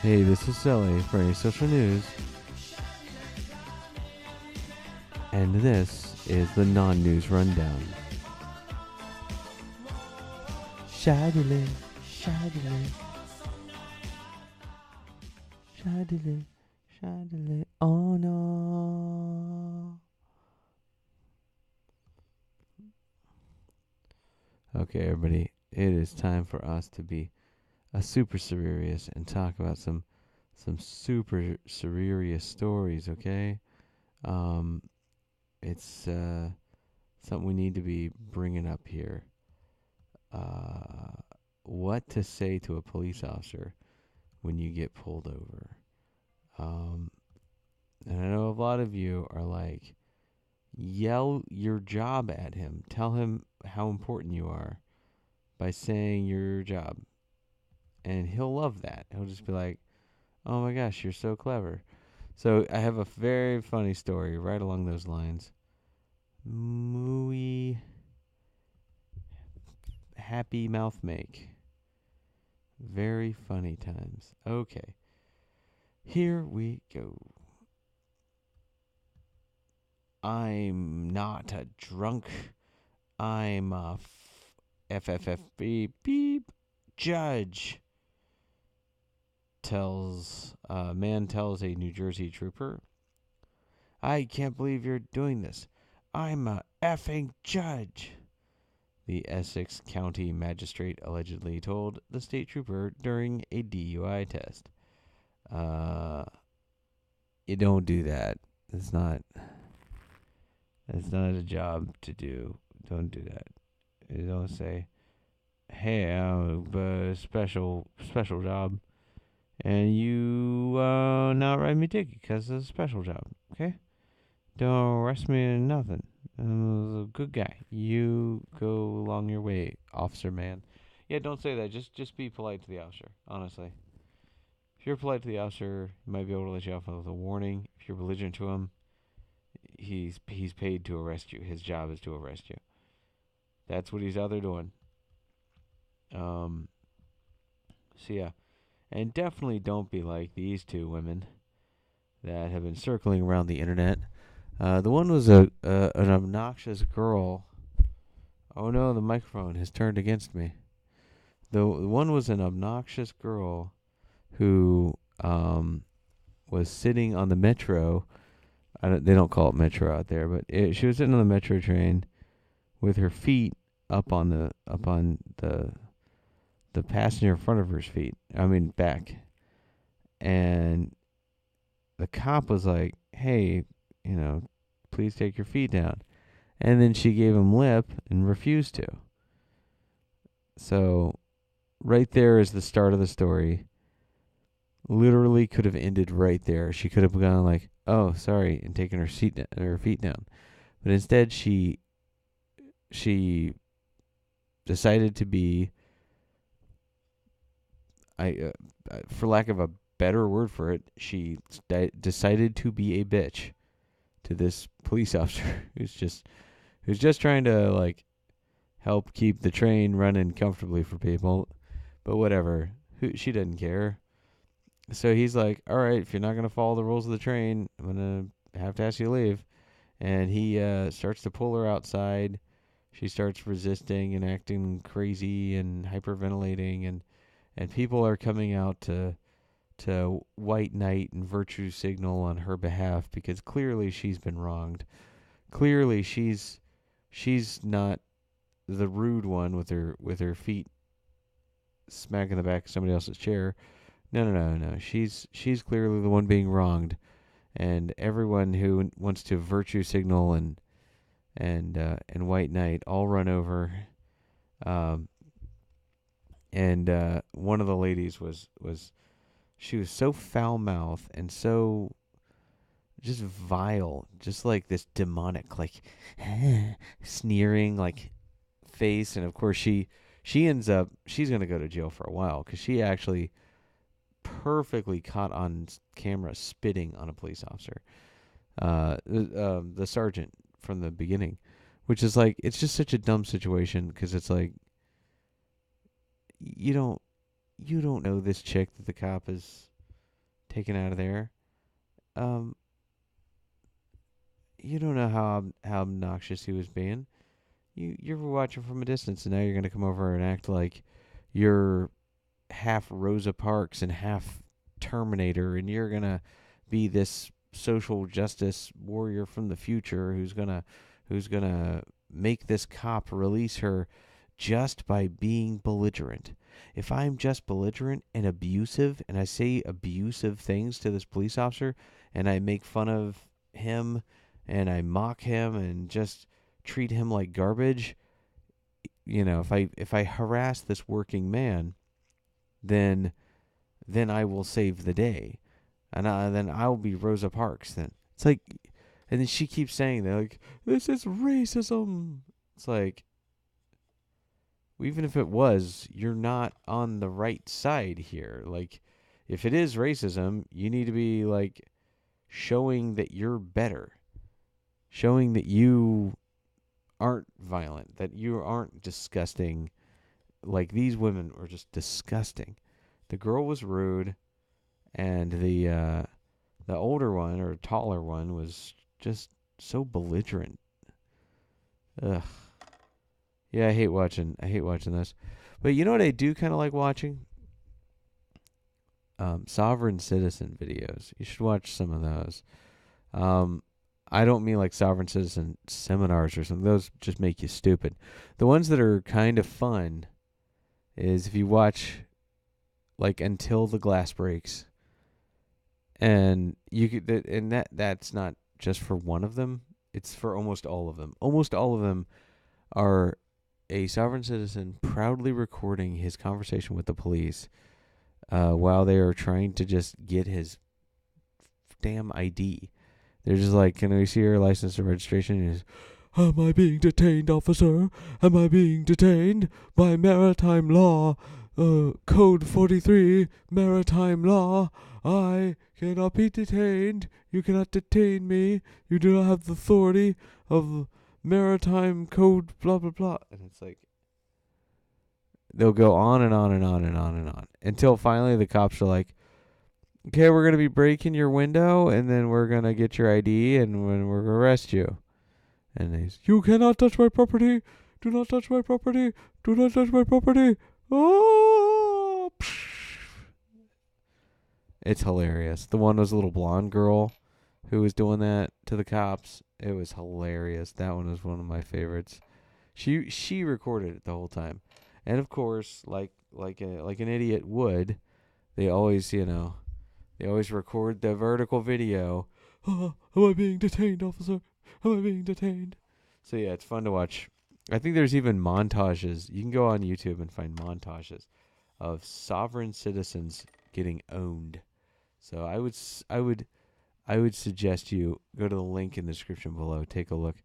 Hey, this is Sully for A Social News, and this is the non-news rundown. Shadily, shadily, shadily, shadily, oh no. Okay, everybody, it is time for us to be super serious and talk about some super serious stories, okay? Um, it's something we need to be bringing up here. Uh, what to say to a police officer when you get pulled over. Um, and I know a lot of you are like, yell your job at him. Tell him how important you are by saying your job. And he'll love that. He'll just be like, oh my gosh, you're so clever. So I have a very funny story right along those lines. Mooey happy mouth make. Very funny times. Okay. Here we go. I'm not a drunk. I'm a FFFB beep judge. Man tells a New Jersey trooper, I can't believe you're doing this. I'm a effing judge. The Essex County magistrate allegedly told the state trooper during a DUI test. You don't do that. It's not a job to do. Don't do that. You don't say, hey, I'm a special job, and you not write me a ticket because it's a special job, okay? Don't arrest me in nothing. I'm a good guy. You go along your way, officer man. Yeah, don't say that. Just be polite to the officer, honestly. If you're polite to the officer, he might be able to let you off with a warning. If you're belligerent to him, he's paid to arrest you. His job is to arrest you. That's what he's out there doing. So yeah, and definitely don't be like these two women that have been circling around the internet. The one was an obnoxious girl. Oh no, the microphone has turned against me. The one was an obnoxious girl who was sitting on the metro. They don't call it metro out there, but she was sitting on the metro train with her feet up on the passenger in front of her feet. I mean back. And the cop was like, "Hey, please take your feet down." And then she gave him lip and refused to. So, right there is the start of the story. Literally could have ended right there. She could have gone like, "Oh, sorry," and taken her feet down. But instead, she decided to be, for lack of a better word for it, she decided to be a bitch to this police officer who's just trying to like help keep the train running comfortably for people. But whatever, she doesn't care. So he's like, all right, if you're not going to follow the rules of the train, I'm going to have to ask you to leave. And he starts to pull her outside. She starts resisting and acting crazy and hyperventilating. And people are coming out to white knight and virtue signal on her behalf because clearly she's been wronged. Clearly she's not the rude one with her feet smacking the back of somebody else's chair. No. She's clearly the one being wronged, and everyone who wants to virtue signal and white knight all run over. And one of the ladies was she was so foul mouthed and so just vile, just like this demonic, like sneering, like face. And of course, she's gonna go to jail for a while because she actually perfectly caught on camera spitting on a police officer, the sergeant from the beginning, which is like it's just such a dumb situation because it's like you don't know this chick that the cop is taken out of there. Um, you don't know how obnoxious he was being. You were watching from a distance, and now you're gonna come over and act like you're half Rosa Parks and half Terminator, and you're gonna be this social justice warrior from the future who's gonna make this cop release her just by being belligerent. If I'm just belligerent and abusive, and I say abusive things to this police officer, and I make fun of him, and I mock him, and just treat him like garbage, if I harass this working man, then I will save the day, and then I'll be Rosa Parks. Then it's like, and then she keeps saying that, like, this is racism. It's like, even if it was, you're not on the right side here. Like, if it is racism, you need to be like showing that you're better, showing that you aren't violent, that you aren't disgusting. Like, these women were just disgusting. The girl was rude, and the older one, or taller one, was just so belligerent. Ugh. Yeah, I hate watching this. But you know what I do kind of like watching? Sovereign citizen videos. You should watch some of those. I don't mean like sovereign citizen seminars or something. Those just make you stupid. The ones that are kind of fun is if you watch like Until the Glass Breaks, and you could, and that's not just for one of them. It's for almost all of them. Almost all of them are a sovereign citizen proudly recording his conversation with the police while they are trying to just get his damn ID. They're just like, can we see your license or registration? And he's, am I being detained, officer? Am I being detained by maritime law? Code 43, maritime law. I cannot be detained. You cannot detain me. You do not have the authority of maritime code, blah, blah, blah. And it's like, they'll go on and on and on and on and on until finally the cops are like, okay, we're going to be breaking your window, and then we're going to get your ID, and we're going to arrest you. And they say, you cannot touch my property. Do not touch my property. Do not touch my property. Oh! It's hilarious. The one was a little blonde girl who was doing that to the cops. It was hilarious. That one was one of my favorites. She recorded it the whole time. And of course, like an idiot would, they always, they always record the vertical video. Am I being detained, officer? Am I being detained? So yeah, it's fun to watch. I think there's even montages. You can go on YouTube and find montages of sovereign citizens getting owned. So I would suggest you go to the link in the description below. Take a look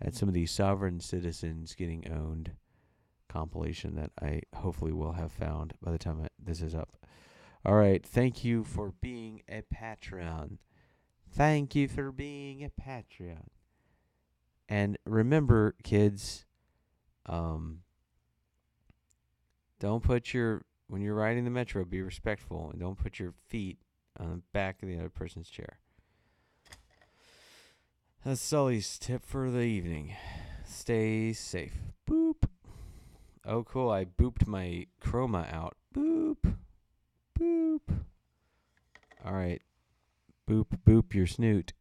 at some of these sovereign citizens getting owned compilation that I hopefully will have found by the time this is up. All right. Thank you for being a Patreon. Thank you for being a Patreon. And remember, kids, don't put when you're riding the metro, be respectful, and don't put your feet on the back of the other person's chair. That's Sully's tip for the evening. Stay safe. Boop. Oh, cool. I booped my chroma out. Boop. Boop. All right. Boop, boop your snoot.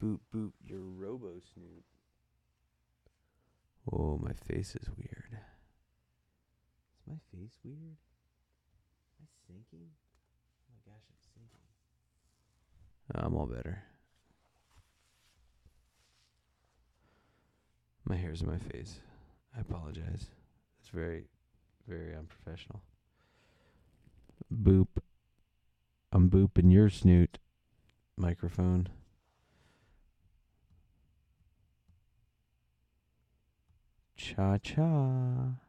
Boop, boop your robo-snoot. Oh, my face is weird. Is my face weird? Am I sinking? Oh my gosh, I'm sinking. I'm all better. My hair's in my face. I apologize. It's very, very unprofessional. Boop. I'm booping your snoot. Microphone. Cha-cha.